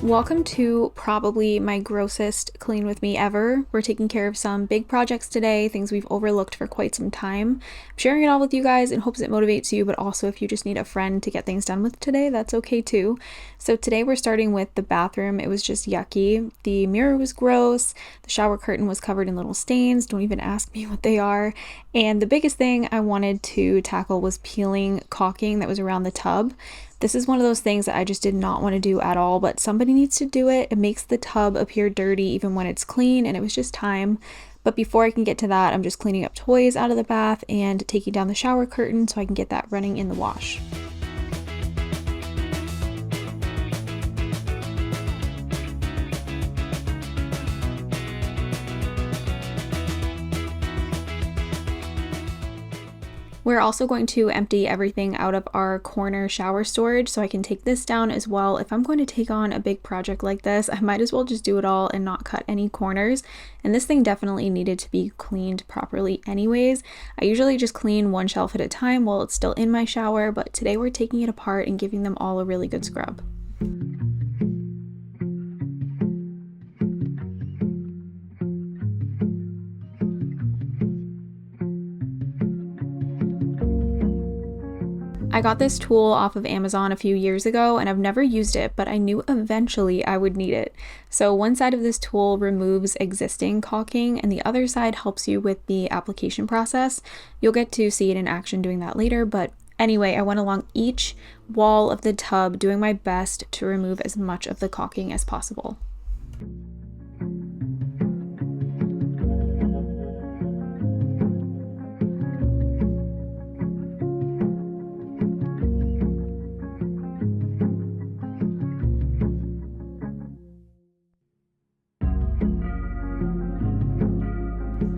Welcome to probably my grossest clean with me ever. We're taking care of some big projects today, things we've overlooked for quite some time. I'm sharing it all with you guys in hopes it motivates you, but also if you just need a friend to get things done with today, that's okay too. So today we're starting with the bathroom. It was just yucky. The mirror was gross. The shower curtain was covered in little stains. Don't even ask me what they are. And the biggest thing I wanted to tackle was peeling caulking that was around the tub. This is one of those things that I just did not want to do at all, but somebody needs to do it. It makes the tub appear dirty even when it's clean, and it was just time. But before I can get to that, I'm just cleaning up toys out of the bath and taking down the shower curtain so I can get that running in the wash. We're also going to empty everything out of our corner shower storage so I can take this down as well. If I'm going to take on a big project like this, I might as well just do it all and not cut any corners. And this thing definitely needed to be cleaned properly anyways. I usually just clean one shelf at a time while it's still in my shower, but today we're taking it apart and giving them all a really good scrub. I got this tool off of Amazon a few years ago and I've never used it, but I knew eventually I would need it. So one side of this tool removes existing caulking and the other side helps you with the application process. You'll get to see it in action doing that later, but anyway, I went along each wall of the tub doing my best to remove as much of the caulking as possible.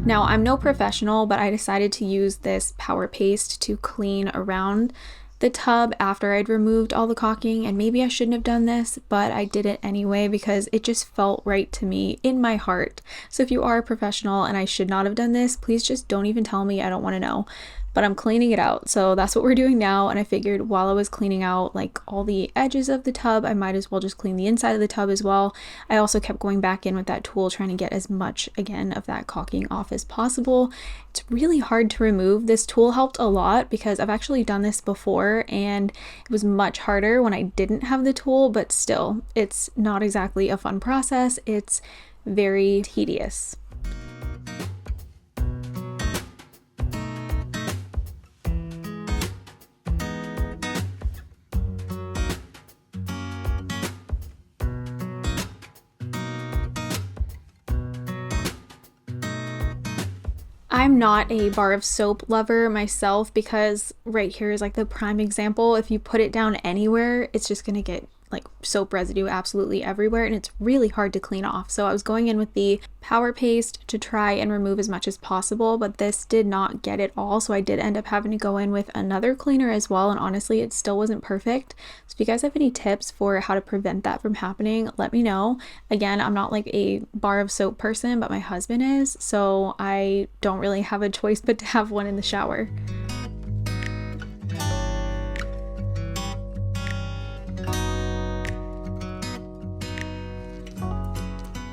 Now, I'm no professional, but I decided to use this power paste to clean around the tub after I'd removed all the caulking, and maybe I shouldn't have done this, but I did it anyway because it just felt right to me in my heart. So if you are a professional and I should not have done this, please just don't even tell me. I don't want to know. But I'm cleaning it out, so that's what we're doing now. And I figured while I was cleaning out like all the edges of the tub, I might as well just clean the inside of the tub as well. I also kept going back in with that tool trying to get as much again of that caulking off as possible. It's really hard to remove. This tool helped a lot because I've actually done this before and it was much harder when I didn't have the tool, but still, it's not exactly a fun process. It's very tedious. I'm not a bar of soap lover myself because right here is like the prime example. If you put it down anywhere, it's just gonna get like soap residue absolutely everywhere and it's really hard to clean off. So I was going in with the power paste to try and remove as much as possible, but this did not get it all. So I did end up having to go in with another cleaner as well. And honestly, it still wasn't perfect. So if you guys have any tips for how to prevent that from happening, let me know. Again, I'm not like a bar of soap person, but my husband is. So I don't really have a choice but to have one in the shower.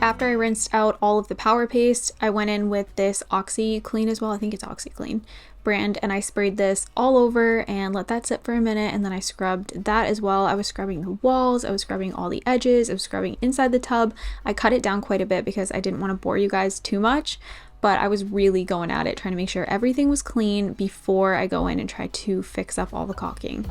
After I rinsed out all of the power paste, I went in with this OxiClean as well. I think it's OxiClean brand, and I sprayed this all over and let that sit for a minute, and then I scrubbed that as well. I was scrubbing the walls, I was scrubbing all the edges, I was scrubbing inside the tub. I cut it down quite a bit because I didn't want to bore you guys too much, but I was really going at it, trying to make sure everything was clean before I go in and try to fix up all the caulking.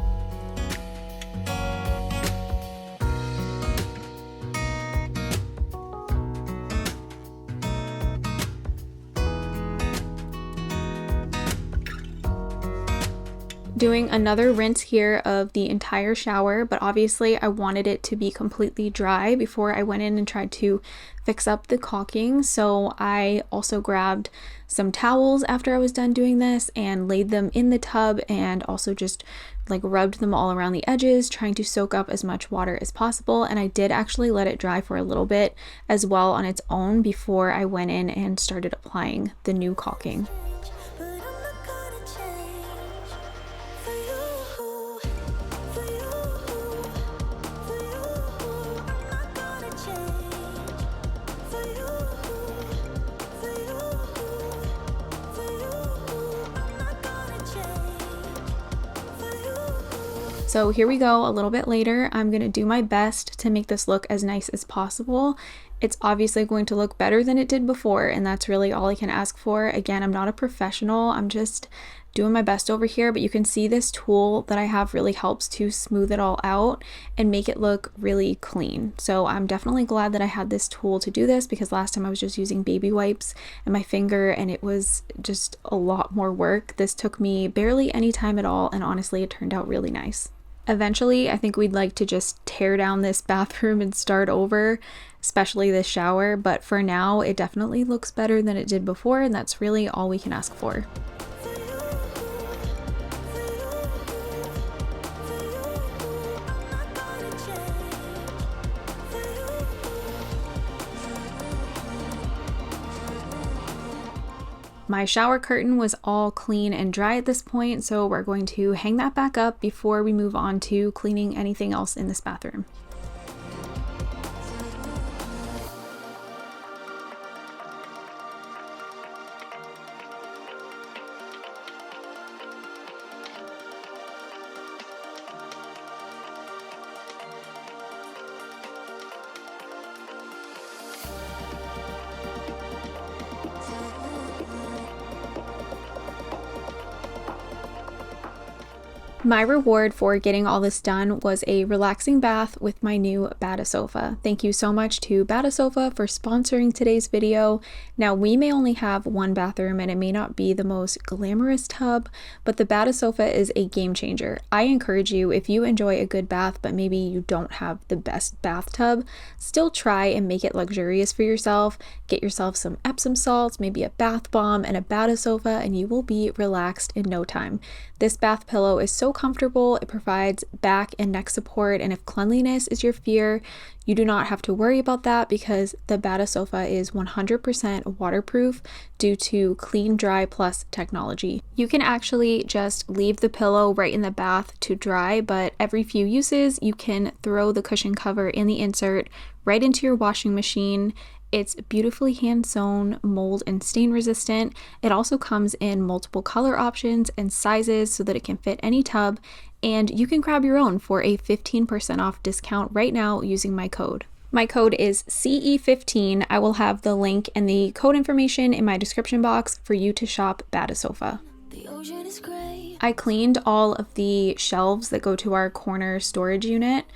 Doing another rinse here of the entire shower, but obviously I wanted it to be completely dry before I went in and tried to fix up the caulking. So I also grabbed some towels after I was done doing this and laid them in the tub, and also just like rubbed them all around the edges, trying to soak up as much water as possible. And I did actually let it dry for a little bit as well on its own before I went in and started applying the new caulking. So here we go, a little bit later. I'm gonna do my best to make this look as nice as possible. It's obviously going to look better than it did before, and that's really all I can ask for. Again, I'm not a professional, I'm just doing my best over here, but you can see this tool that I have really helps to smooth it all out and make it look really clean. So I'm definitely glad that I had this tool to do this, because last time I was just using baby wipes and my finger, and it was just a lot more work. This took me barely any time at all, and honestly, it turned out really nice. Eventually, I think we'd like to just tear down this bathroom and start over, especially this shower, but for now, it definitely looks better than it did before, and that's really all we can ask for. My shower curtain was all clean and dry at this point, so we're going to hang that back up before we move on to cleaning anything else in this bathroom. My reward for getting all this done was a relaxing bath with my new Bada sofa. Thank you so much to Bada Sofa for sponsoring today's video. Now, we may only have one bathroom and it may not be the most glamorous tub, but the Bada sofa is a game changer. I encourage you, if you enjoy a good bath but maybe you don't have the best bathtub, still try and make it luxurious for yourself. Get yourself some Epsom salts, maybe a bath bomb and a Bada sofa, and you will be relaxed in no time. This bath pillow is so comfortable, it provides back and neck support, and if cleanliness is your fear, you do not have to worry about that, because the Bada sofa is 100% waterproof due to Clean Dry Plus technology. You can actually just leave the pillow right in the bath to dry, but every few uses you can throw the cushion cover in the insert right into your washing machine. It's beautifully hand sewn, mold and stain resistant. It also comes in multiple color options and sizes so that it can fit any tub, and you can grab your own for a 15% off discount right now using my code. My code is CE15. I will have the link and the code information in my description box for you to shop Bada sofa. I cleaned all of the shelves that go to our corner storage unit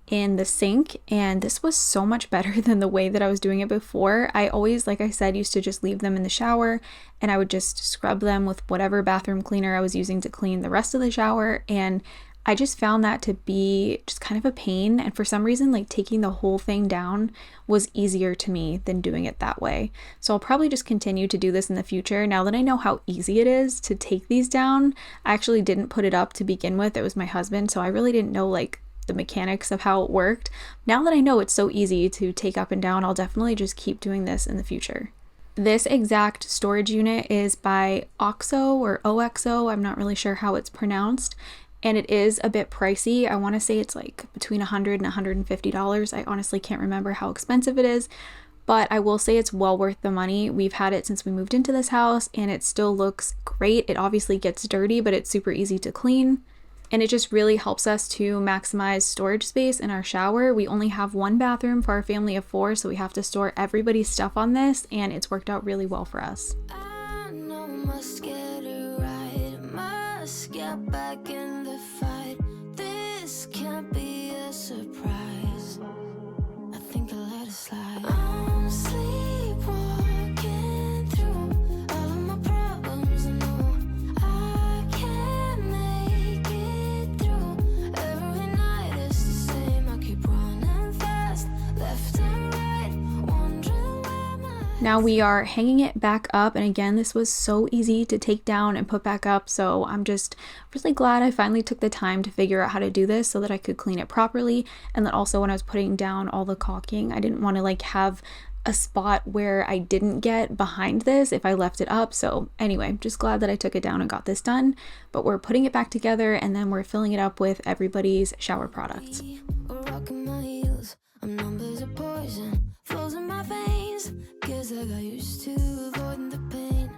in the sink, and this was so much better than the way that I was doing it before. I always, like I said, used to just leave them in the shower, and I would just scrub them with whatever bathroom cleaner I was using to clean the rest of the shower, and I just found that to be just kind of a pain, and for some reason, like, taking the whole thing down was easier to me than doing it that way. So I'll probably just continue to do this in the future. Now that I know how easy it is to take these down, I actually didn't put it up to begin with. It was my husband, so I really didn't know like the mechanics of how it worked. Now that I know it's so easy to take up and down, I'll definitely just keep doing this in the future. This exact storage unit is by OXO or OXO, I'm not really sure how it's pronounced, and it is a bit pricey. I want to say it's like between $100 and $150. I honestly can't remember how expensive it is, but I will say it's well worth the money. We've had it since we moved into this house and it still looks great. It obviously gets dirty, but it's super easy to clean. And it just really helps us to maximize storage space in our shower. We only have one bathroom for our family of 4, so we have to store everybody's stuff on this, and it's worked out really well for us. I know must get it right, must get back in the fight. This can't be a surprise. I think I let it slide. I'm sleepwalking through all of my problems. I know I can't make Now we are hanging it back up, and again, this was so easy to take down and put back up, so I'm just really glad I finally took the time to figure out how to do this so that I could clean it properly. And then also when I was putting down all the caulking, I didn't want to like have a spot where I didn't get behind this if I left it up. So anyway, just glad that I took it down and got this done. But we're putting it back together, and then we're filling it up with everybody's shower products. Numbers of poison flows in my veins. Guess I got used to avoiding the pain.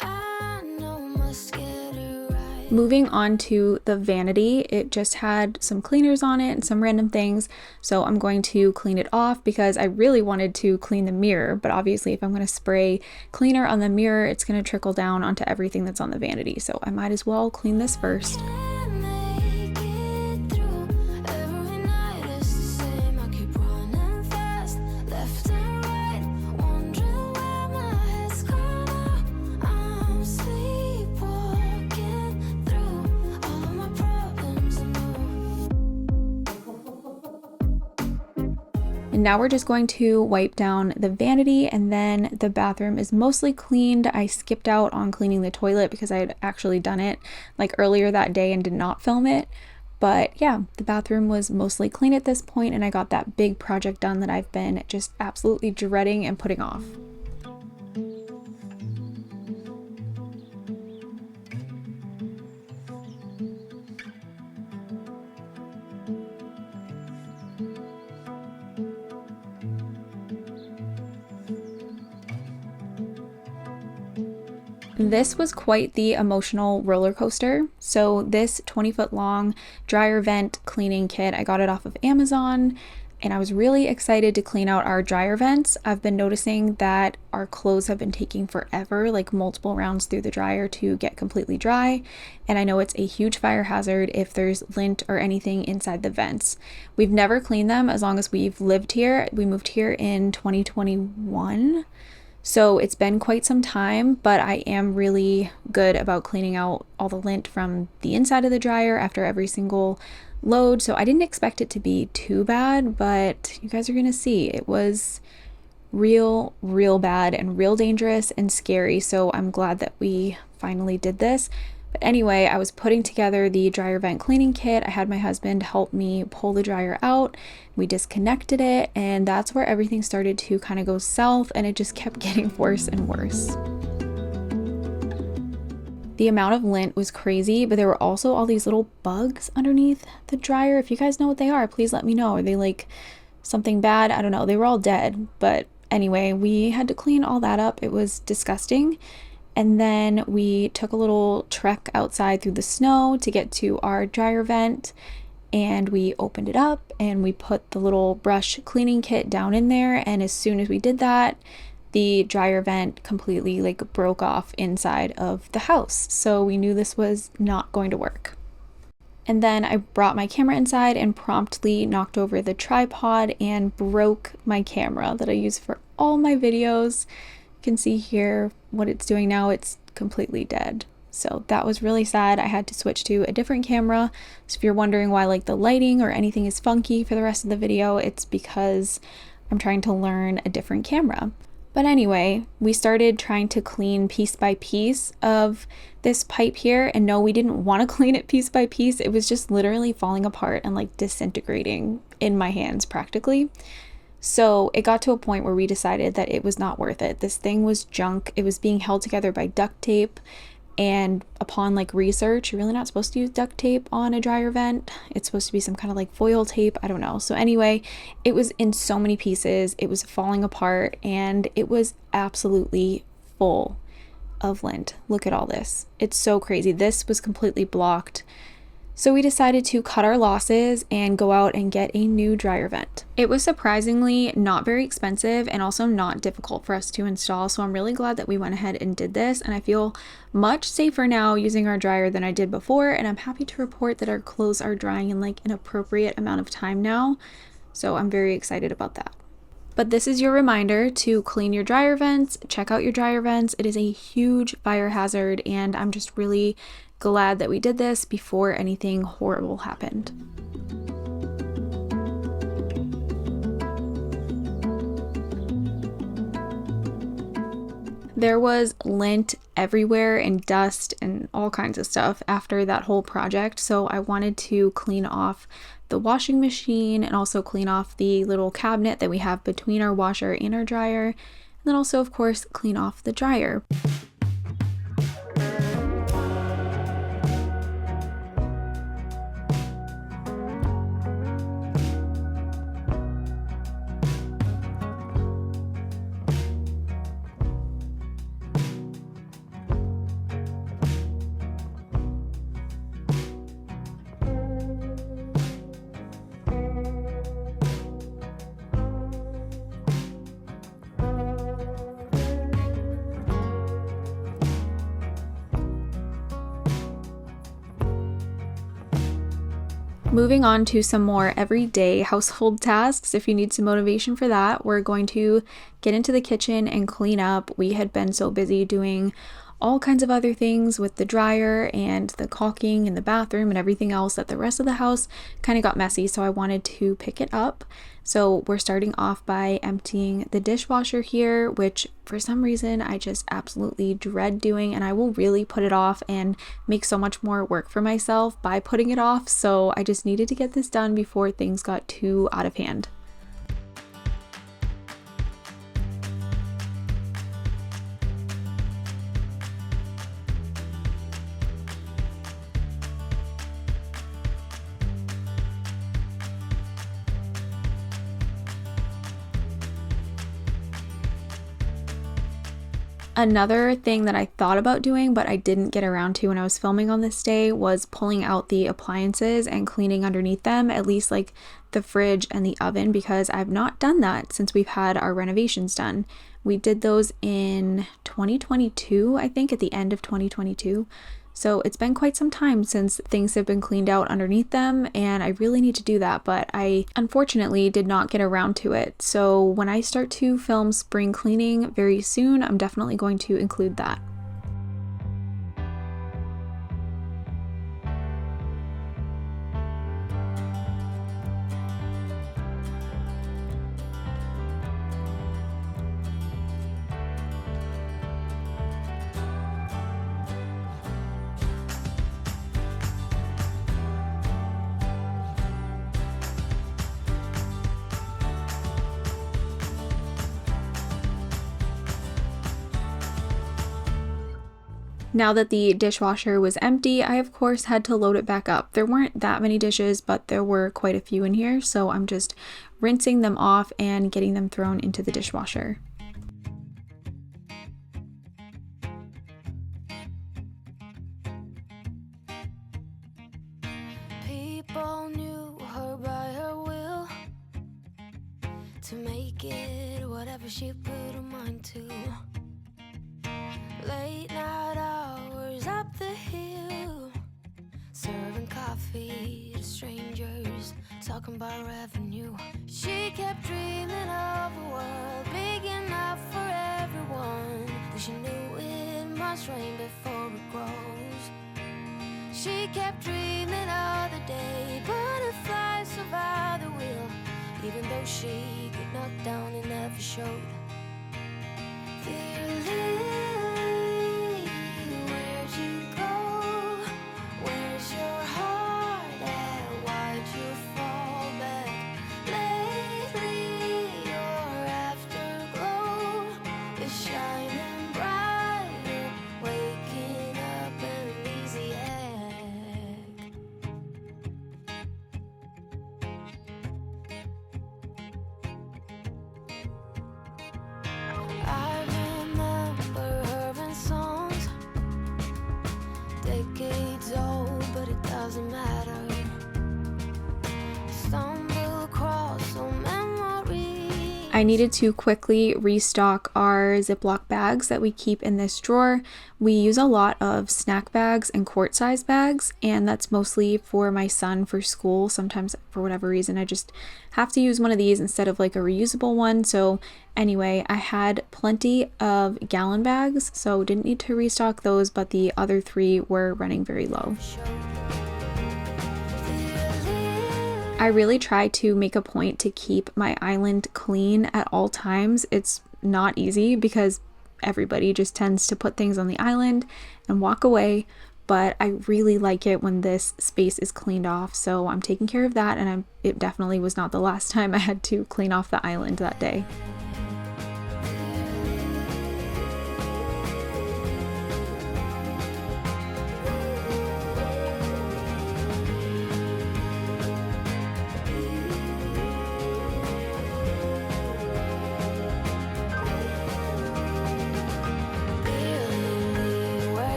I know must get it right. Moving on to the vanity, it just had some cleaners on it and some random things, so I'm going to clean it off because I really wanted to clean the mirror, but obviously if I'm going to spray cleaner on the mirror, it's going to trickle down onto everything that's on the vanity, so I might as well clean this first. And now we're just going to wipe down the vanity, and then the bathroom is mostly cleaned. I skipped out on cleaning the toilet because I had actually done it like earlier that day and did not film it. But yeah, the bathroom was mostly clean at this point, and I got that big project done that I've been just absolutely dreading and putting off. This was quite the emotional roller coaster. So this 20-foot long dryer vent cleaning kit, I got it off of Amazon, and I was really excited to clean out our dryer vents. I've been noticing that our clothes have been taking forever, like multiple rounds through the dryer to get completely dry. And I know it's a huge fire hazard if there's lint or anything inside the vents. We've never cleaned them as long as we've lived here. We moved here in 2021. So it's been quite some time, but I am really good about cleaning out all the lint from the inside of the dryer after every single load. So I didn't expect it to be too bad, but you guys are gonna see it was real bad and real dangerous and scary. So I'm glad that we finally did this. But anyway, I was putting together the dryer vent cleaning kit. I had my husband help me pull the dryer out. We disconnected it, and that's where everything started to kind of go south, and it just kept getting worse and worse. The amount of lint was crazy, but there were also all these little bugs underneath the dryer. If you guys know what they are, please let me know. Are they like something bad? I don't know. They were all dead, but anyway, we had to clean all that up. It was disgusting. And then we took a little trek outside through the snow to get to our dryer vent, and we opened it up and we put the little brush cleaning kit down in there. And as soon as we did that, the dryer vent completely like broke off inside of the house. So we knew this was not going to work. And then I brought my camera inside and promptly knocked over the tripod and broke my camera that I use for all my videos. Can see here what it's doing now. It's completely dead. So that was really sad. I had to switch to a different camera. So if you're wondering why like the lighting or anything is funky for the rest of the video, it's because I'm trying to learn a different camera. But anyway, we started trying to clean piece by piece of this pipe here, and no, we didn't want to clean it piece by piece. It was just literally falling apart and like disintegrating in my hands practically. So it got to a point where we decided that it was not worth it. This thing was junk. It was being held together by duct tape. And upon like research, you're really not supposed to use duct tape on a dryer vent. It's supposed to be some kind of like foil tape. I don't know. So anyway, it was in so many pieces. It was falling apart, and it was absolutely full of lint. Look at all this. It's so crazy. This was completely blocked. So we decided to cut our losses and go out and get a new dryer vent. It was surprisingly not very expensive and also not difficult for us to install, so I'm really glad that we went ahead and did this, and I feel much safer now using our dryer than I did before, and I'm happy to report that our clothes are drying in like an appropriate amount of time now, so I'm very excited about that. But this is your reminder to clean your dryer vents, check out your dryer vents. It is a huge fire hazard, and I'm just really glad that we did this before anything horrible happened. There was lint everywhere and dust and all kinds of stuff after that whole project, so I wanted to clean off the washing machine and also clean off the little cabinet that we have between our washer and our dryer, and then also, of course, clean off the dryer. Moving on to some more everyday household tasks. If you need some motivation for that, we're going to get into the kitchen and clean up. We had been so busy doing all kinds of other things with the dryer and the caulking in the bathroom and everything else that the rest of the house kind of got messy, so I wanted to pick it up. So we're starting off by emptying the dishwasher here, which for some reason I just absolutely dread doing, and I will really put it off and make so much more work for myself by putting it off. So I just needed to get this done before things got too out of hand. Another thing that I thought about doing, but I didn't get around to when I was filming on this day, was pulling out the appliances and cleaning underneath them, at least like the fridge and the oven, because I've not done that since we've had our renovations done. We did those in 2022, I think, at the end of 2022. So it's been quite some time since things have been cleaned out underneath them, and I really need to do that, but I unfortunately did not get around to it. So when I start to film spring cleaning very soon, I'm definitely going to include that. Now that the dishwasher was empty, I of course had to load it back up. There weren't that many dishes, but there were quite a few in here, so I'm just rinsing them off and getting them thrown into the dishwasher. People knew her by her will, to make it whatever she put her mind to. Late night hours up the hill, serving coffee to strangers, talking about revenue. She kept dreaming of a world big enough for everyone, but she knew it must rain before it grows. She kept dreaming of the day butterflies survive the wheel, even though she got knocked down and never showed. Dear Lily, where'd you go? Where's your heart at? Why'd you fall back? Lately your afterglow is shining brighter, waking up an easy egg. I remember her in songs, decades old, but it doesn't matter. Stumble across old memories. I needed to quickly restock our Ziploc bags that we keep in this drawer. We use a lot of snack bags and quart-size bags, and that's mostly for my son for school. Sometimes, for whatever reason, I just have to use one of these instead of like a reusable one. So anyway, I had plenty of gallon bags, so didn't need to restock those, but the other three were running very low. I really try to make a point to keep my island clean at all times. It's not easy because everybody just tends to put things on the island and walk away, but I really like it when this space is cleaned off. So I'm taking care of that, and it definitely was not the last time I had to clean off the island that day.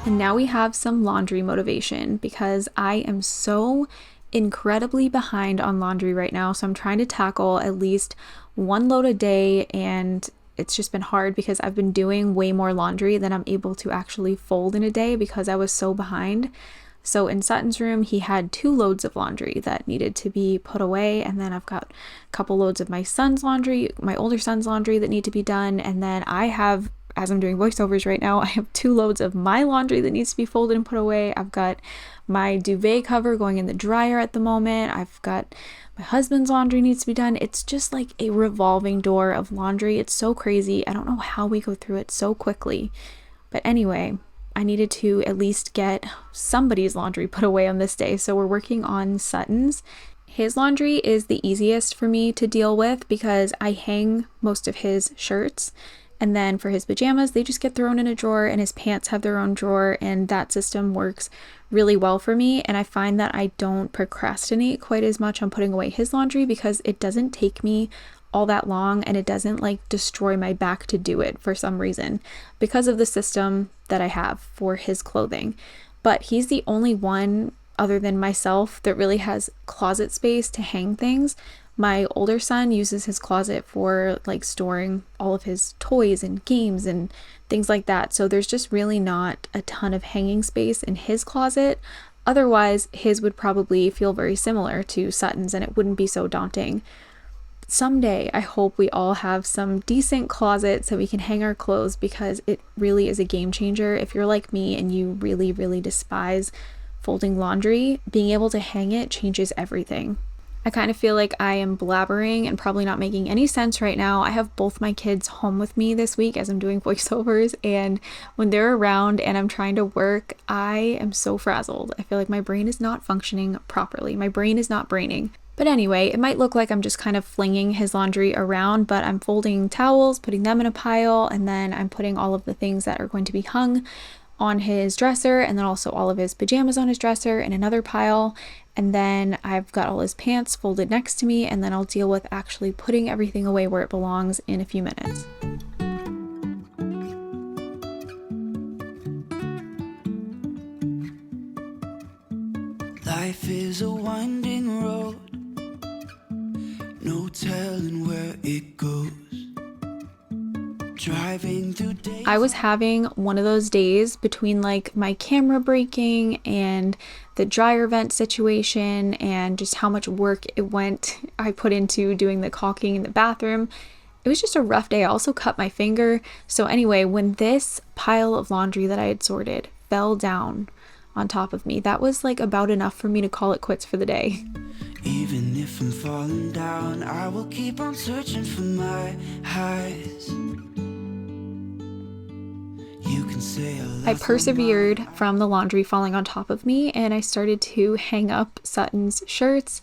And now we have some laundry motivation because I am so incredibly behind on laundry right now. So I'm trying to tackle at least one load a day, and it's just been hard because I've been doing way more laundry than I'm able to actually fold in a day because I was so behind. So in Sutton's room, he had 2 loads of laundry that needed to be put away. And then I've got a couple loads of my son's laundry, my older son's laundry that need to be done. And then I have, as I'm doing voiceovers right now, I have 2 loads of my laundry that needs to be folded and put away. I've got my duvet cover going in the dryer at the moment. I've got my husband's laundry needs to be done. It's just like a revolving door of laundry. It's so crazy. I don't know how we go through it so quickly. But anyway, I needed to at least get somebody's laundry put away on this day. So we're working on Sutton's. His laundry is the easiest for me to deal with because I hang most of his shirts. And then for his pajamas, they just get thrown in a drawer, and his pants have their own drawer, and that system works really well for me. And I find that I don't procrastinate quite as much on putting away his laundry because it doesn't take me all that long, and it doesn't like destroy my back to do it for some reason because of the system that I have for his clothing. But he's the only one other than myself that really has closet space to hang things. My older son uses his closet for like storing all of his toys and games and things like that. So there's just really not a ton of hanging space in his closet. Otherwise, his would probably feel very similar to Sutton's, and it wouldn't be so daunting. Someday, I hope we all have some decent closets so we can hang our clothes, because it really is a game changer. If you're like me and you really, really despise folding laundry, being able to hang it changes everything. I kind of feel like I am blabbering and probably not making any sense right now. I have both my kids home with me this week as I'm doing voiceovers, and when they're around and I'm trying to work, I am so frazzled. I feel like my brain is not functioning properly. My brain is not braining. But anyway, it might look like I'm just kind of flinging his laundry around, but I'm folding towels, putting them in a pile, and then I'm putting all of the things that are going to be hung on his dresser, and then also all of his pajamas on his dresser in another pile. And then I've got all his pants folded next to me, and then I'll deal with actually putting everything away where it belongs in a few minutes. Life is a winding road, no telling where it goes. I was having one of those days between like my camera breaking and the dryer vent situation and just how much work I put into doing the caulking in the bathroom. It was just a rough day. I also cut my finger. So anyway, when this pile of laundry that I had sorted fell down on top of me, that was like about enough for me to call it quits for the day. Even if I'm falling down, I will keep on searching for my highs. I persevered from the laundry falling on top of me, and I started to hang up Sutton's shirts,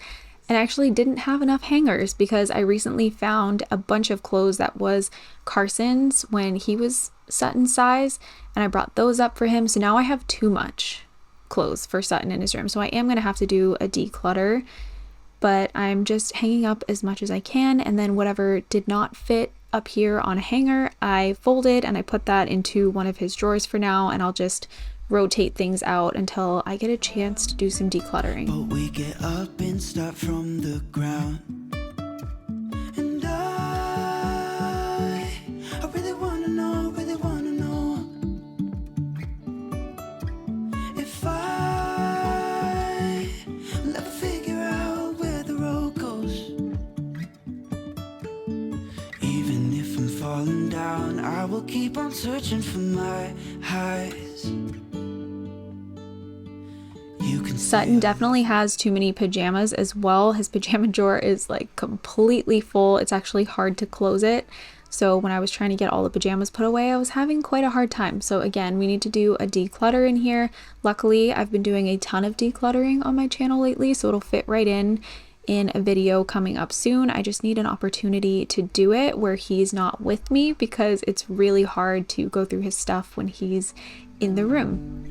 and I actually didn't have enough hangers because I recently found a bunch of clothes that was Carson's when he was Sutton's size, and I brought those up for him. So now I have too much clothes for Sutton in his room. So I am going to have to do a declutter, but I'm just hanging up as much as I can, and then whatever did not fit up here on a hanger, I folded and I put that into one of his drawers for now, and I'll just rotate things out until I get a chance to do some decluttering. But we get up and start from the ground. And I really wanna know if I will ever figure out where the road goes. Even if I'm falling down, I will keep on searching for my highs. Sutton definitely has too many pajamas as well. His pajama drawer is like completely full. It's actually hard to close it. So when I was trying to get all the pajamas put away, I was having quite a hard time. So again, we need to do a declutter in here. Luckily, I've been doing a ton of decluttering on my channel lately, so it'll fit right in a video coming up soon. I just need an opportunity to do it where he's not with me, because it's really hard to go through his stuff when he's in the room.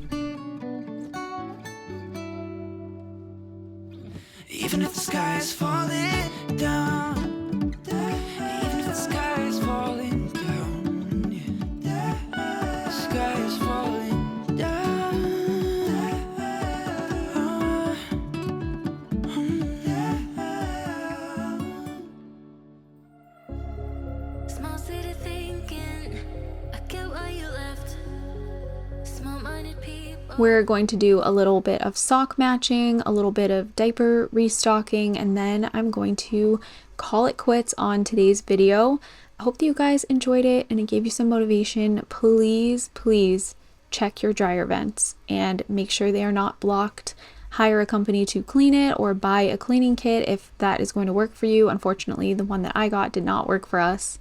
Even if the sky is falling down, even if the sky is falling down, the sky is falling down. Small city thinking, I get why you left. Small-minded people. We're going to do a little bit of sock matching, a little bit of diaper restocking, and then I'm going to call it quits on today's video. I hope that you guys enjoyed it and it gave you some motivation. Please, please check your dryer vents and make sure they are not blocked. Hire a company to clean it or buy a cleaning kit if that is going to work for you. Unfortunately, the one that I got did not work for us.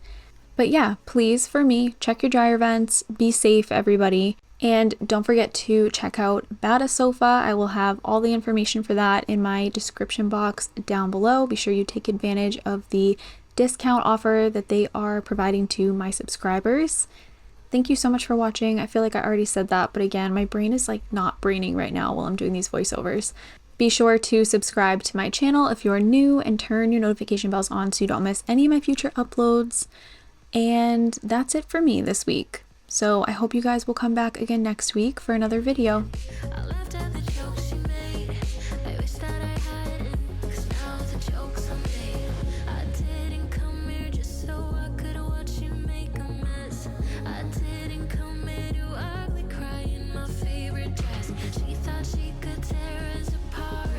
But yeah, please, for me, check your dryer vents. Be safe, everybody. And don't forget to check out Bada Sofa. I will have all the information for that in my description box down below. Be sure you take advantage of the discount offer that they are providing to my subscribers. Thank you so much for watching. I feel like I already said that, but again, my brain is like not braining right now while I'm doing these voiceovers. Be sure to subscribe to my channel if you're new and turn your notification bells on so you don't miss any of my future uploads. And that's it for me this week. So I hope you guys will come back again next week for another video. I laughed at the jokes you made. I wish that I hadn't, 'cause now the jokes are made. I didn't come here just so I could watch you make a mess. I didn't come here to ugly cry in my favorite dress. She thought she could tear us apart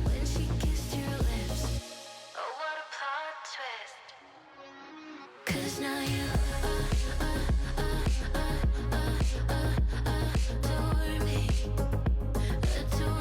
when she kissed your lips. Oh, what a plot twist. 'Cause now you